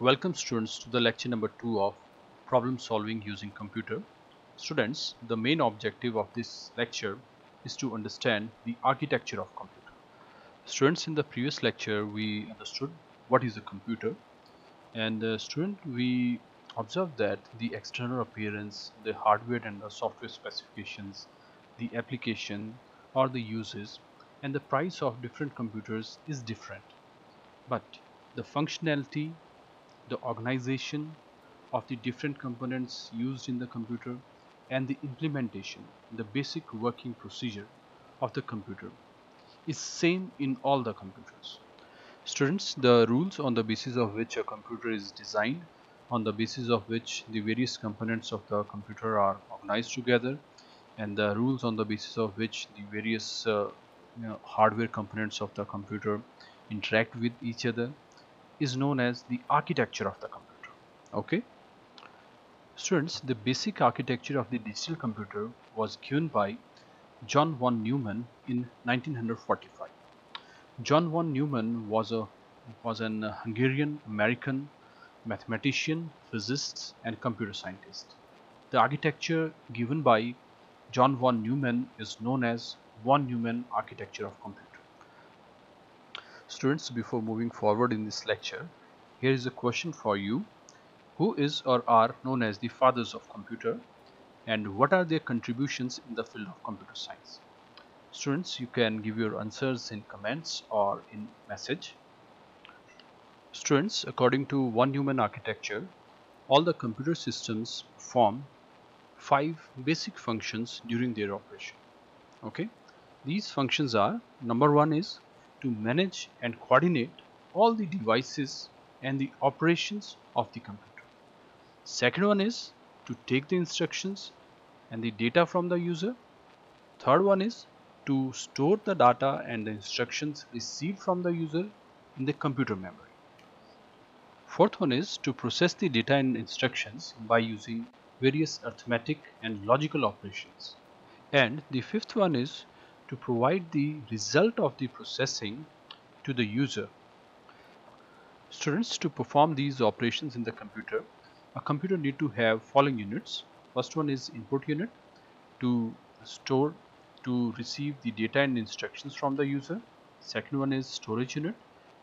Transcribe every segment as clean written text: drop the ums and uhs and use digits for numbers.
Welcome students to the lecture number 2 of problem solving using computer. Students, the main objective of this lecture is to understand the architecture of computer. Students, in the previous lecture we understood what is a computer, and student we observed that the external appearance, the hardware and the software specifications, the application or the uses, and the price of different computers is different, but the functionality, the organization of the different components used in the computer, and the implementation, the basic working procedure of the computer is same in all the computers. Students, the rules on the basis of which a computer is designed, on the basis of which the various components of the computer are organized together, and the rules on the basis of which the various hardware components of the computer interact with each other is known as the architecture of the computer. Okay, students, the basic architecture of the digital computer was given by John von Neumann in 1945. John von Neumann was an Hungarian American mathematician, physicist, and computer scientist. The architecture given by John von Neumann is known as von Neumann architecture of computer. Students, before moving forward in this lecture, here is a question for you. Who is or are known as the fathers of computer, and what are their contributions in the field of computer science? Students, you can give your answers in comments or in message. Students, according to von Neumann architecture, all the computer systems perform 5 basic functions during their operation. Okay, these functions are: number 1 is to manage and coordinate all the devices and the operations of the computer. Second one is to take the instructions and the data from the user. Third one is to store the data and the instructions received from the user in the computer memory. Fourth one is to process the data and instructions by using various arithmetic and logical operations. And the fifth one is to provide the result of the processing to the user. Students, to perform these operations in the computer, a computer need to have following units. First one is input unit, to store, to receive the data and instructions from the user. Second one is storage unit,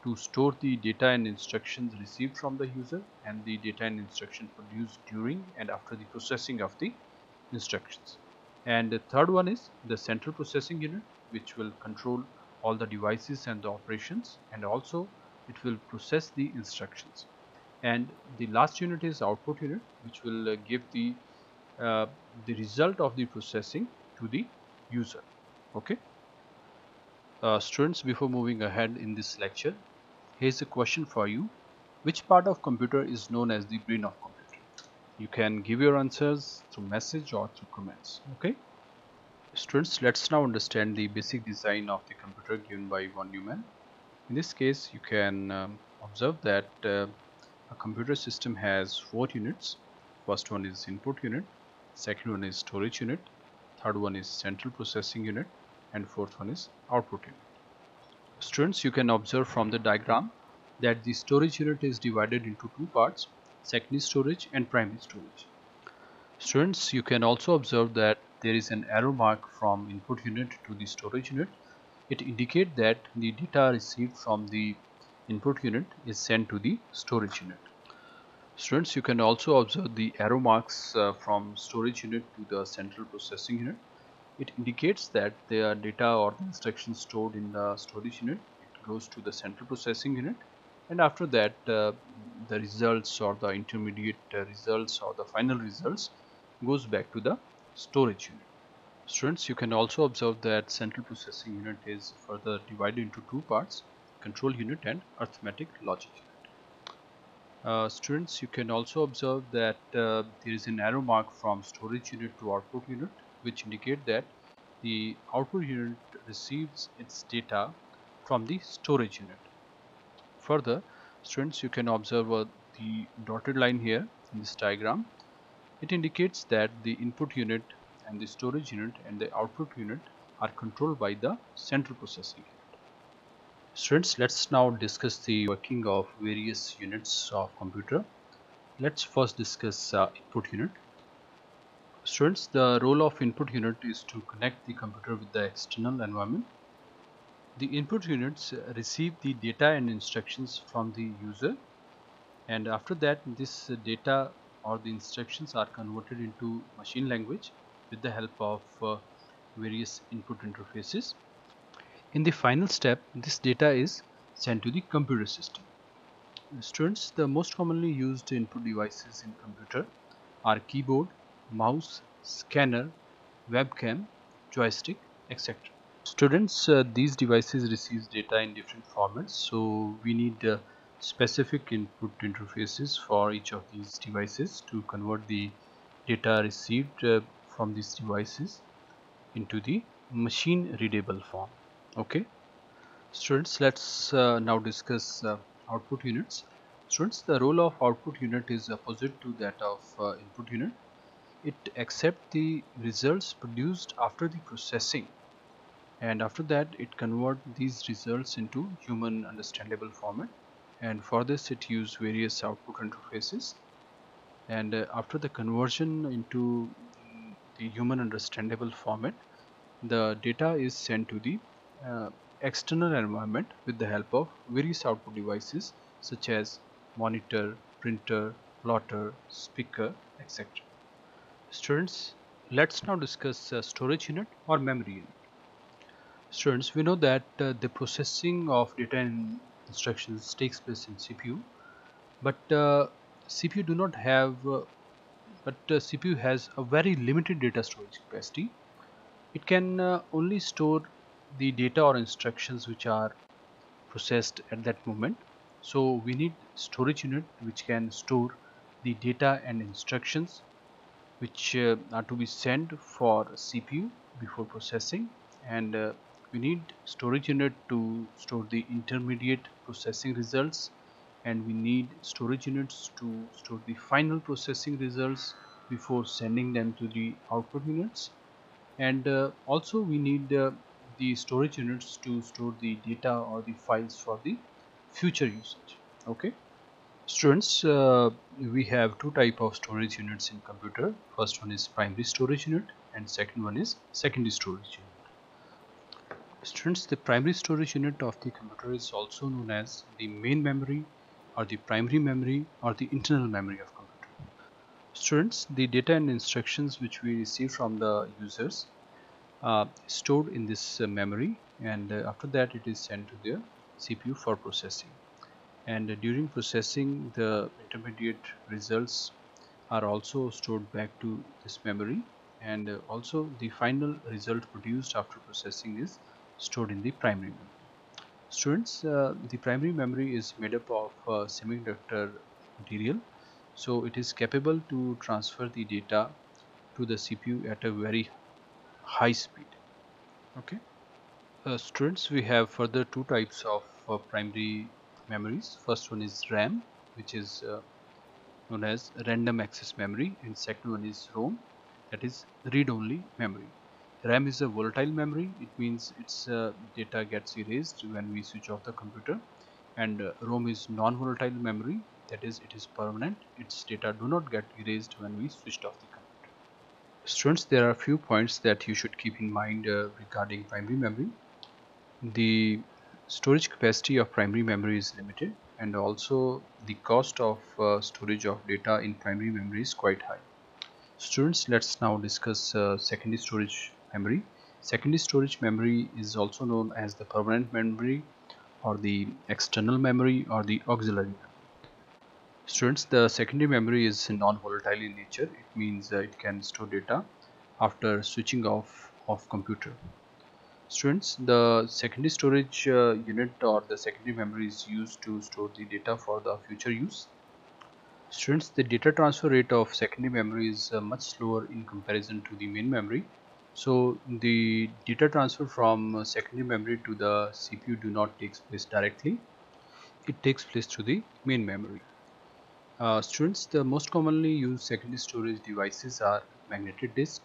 to store the data and instructions received from the user and the data and instruction produced during and after the processing of the instructions. And the third one is the central processing unit, which will control all the devices and the operations, and also it will process the instructions. And the last unit is output unit, which will give the result of the processing to the user. Okay, students, before moving ahead in this lecture, here's a question for you. Which part of computer is known as the brain of computer? You can give your answers through message or through comments. Okay, students, let's now understand the basic design of the computer given by von Neumann. In this case, you can observe that a computer system has 4 units. First one is input unit, second one is storage unit, third one is central processing unit, and fourth one is output unit. Students, you can observe from the diagram that the storage unit is divided into 2 parts: secondary storage and primary storage. Students, you can also observe that there is an arrow mark from input unit to the storage unit. It indicates that the data received from the input unit is sent to the storage unit. Students, you can also observe the arrow marks from storage unit to the central processing unit. It indicates that the data or the instructions stored in the storage unit, it goes to the central processing unit, and after that the results or the intermediate results or the final results goes back to the storage unit. Students, you can also observe that central processing unit is further divided into 2 parts: control unit and arithmetic logic unit. Students, you can also observe that there is an arrow mark from storage unit to output unit, which indicate that the output unit receives its data from the storage unit. Further, students, you can observe the dotted line here in this diagram. It indicates that the input unit and the storage unit and the output unit are controlled by the central processing unit. Students, let's now discuss the working of various units of computer. Let's first discuss input unit. Students, the role of input unit is to connect the computer with the external environment. The input units receive the data and instructions from the user, and after that this data or the instructions are converted into machine language with the help of various input interfaces. In the final step, this data is sent to the computer system. Students, the most commonly used input devices in computer are keyboard, mouse, scanner, webcam, joystick, etc. Students, these devices receive data in different formats, so we need specific input interfaces for each of these devices to convert the data received from these devices into the machine readable form. Okay. Students, let's now discuss output units. Students, the role of output unit is opposite to that of input unit. It accepts the results produced after the processing, and after that it converts these results into human understandable format, and for this it uses various output interfaces, and after the conversion into the human understandable format, the data is sent to the uh, external environment with the help of various output devices such as monitor, printer, plotter, speaker, etc. Students, let's now discuss storage unit or memory unit. Students, we know that the processing of data and instructions takes place in CPU, but CPU do not have, CPU has a very limited data storage capacity. It can only store the data or instructions which are processed at that moment. So we need storage unit which can store the data and instructions which are to be sent for CPU before processing, and we need storage unit to store the intermediate processing results, and we need storage units to store the final processing results before sending them to the output units, and also we need the storage units to store the data or the files for the future usage. Okay. Students, we have two type of storage units in computer. First one is primary storage unit and second one is secondary storage unit. Students, the primary storage unit of the computer is also known as the main memory or the primary memory or the internal memory of computer. Students, the data and instructions which we receive from the users stored in this memory, and after that it is sent to the CPU for processing, and during processing the intermediate results are also stored back to this memory, and also the final result produced after processing is stored in the primary memory. Students, the primary memory is made up of semiconductor material, so it is capable to transfer the data to the CPU at a very high speed. Okay. Students, we have further two types of primary memories. First one is RAM, which is known as random access memory, and second one is ROM, that is read-only memory. RAM is a volatile memory. It means its data gets erased when we switch off the computer, and ROM is non-volatile memory, that is it is permanent. Its data do not get erased when we switched off the computer. Students, there are a few points that you should keep in mind regarding primary memory. The storage capacity of primary memory is limited, and also the cost of storage of data in primary memory is quite high. Students, let's now discuss secondary storage memory. Secondary storage memory is also known as the permanent memory or the external memory or the auxiliary memory. Students, the secondary memory is non-volatile in nature. It means it can store data after switching off of computer. Students, the secondary storage unit or the secondary memory is used to store the data for the future use. Students, the data transfer rate of secondary memory is much slower in comparison to the main memory. So the data transfer from secondary memory to the CPU do not take place directly. It takes place through the main memory. Students, the most commonly used secondary storage devices are magnetic disk,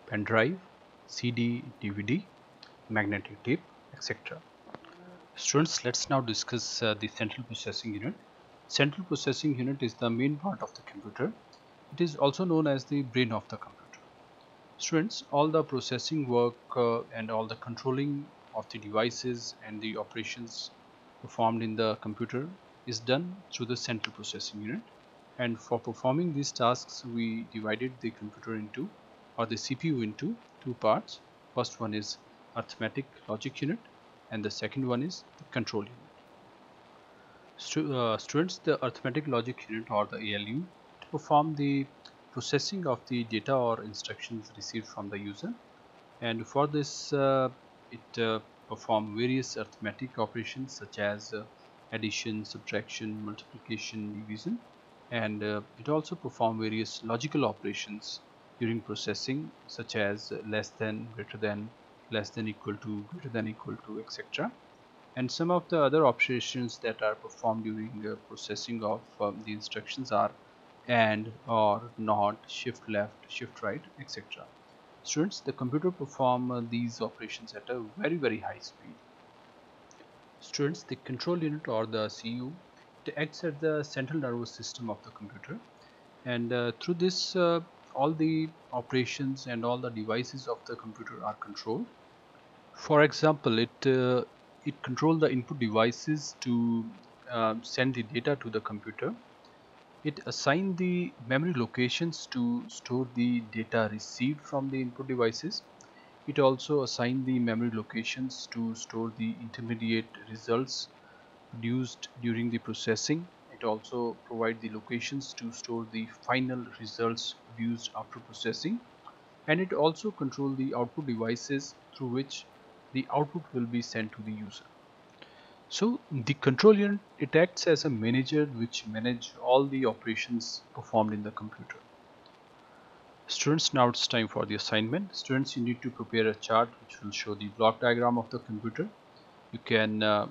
pen drive, CD, DVD, magnetic tape, etc. Students, let's now discuss the central processing unit. Central processing unit is the main part of the computer. It is also known as the brain of the computer. Students, all the processing work and all the controlling of the devices and the operations performed in the computer is done through the central processing unit. And for performing these tasks, we divided the computer into, or the CPU into, two parts. First one is arithmetic logic unit, and the second one is the control unit. Students, the arithmetic logic unit, or the ALU, to perform the processing of the data or instructions received from the user, and for this it perform various arithmetic operations such as addition, subtraction, multiplication, division, and it also perform various logical operations during processing such as less than, greater than, less than equal to, greater than equal to, etc. And some of the other operations that are performed during processing of the instructions are AND, OR, NOT, shift left, shift right, etc. Students, the computer perform these operations at a very high speed. Students, the control unit, or the CU, it acts at the central nervous system of the computer, and through this all the operations and all the devices of the computer are controlled. For example, it controls the input devices to send the data to the computer. It assigns the memory locations to store the data received from the input devices. It also assigns the memory locations to store the intermediate results produced during the processing. It also provides the locations to store the final results produced after processing, and it also controls the output devices through which the output will be sent to the user. So the control unit, it acts as a manager which manages all the operations performed in the computer. Students, now it's time for the assignment. Students, you need to prepare a chart which will show the block diagram of the computer. You can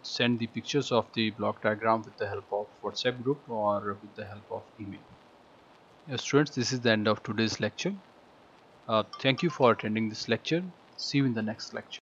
send the pictures of the block diagram with the help of WhatsApp group or with the help of email. Students, this is the end of today's lecture. Thank you for attending this lecture. See you in the next lecture.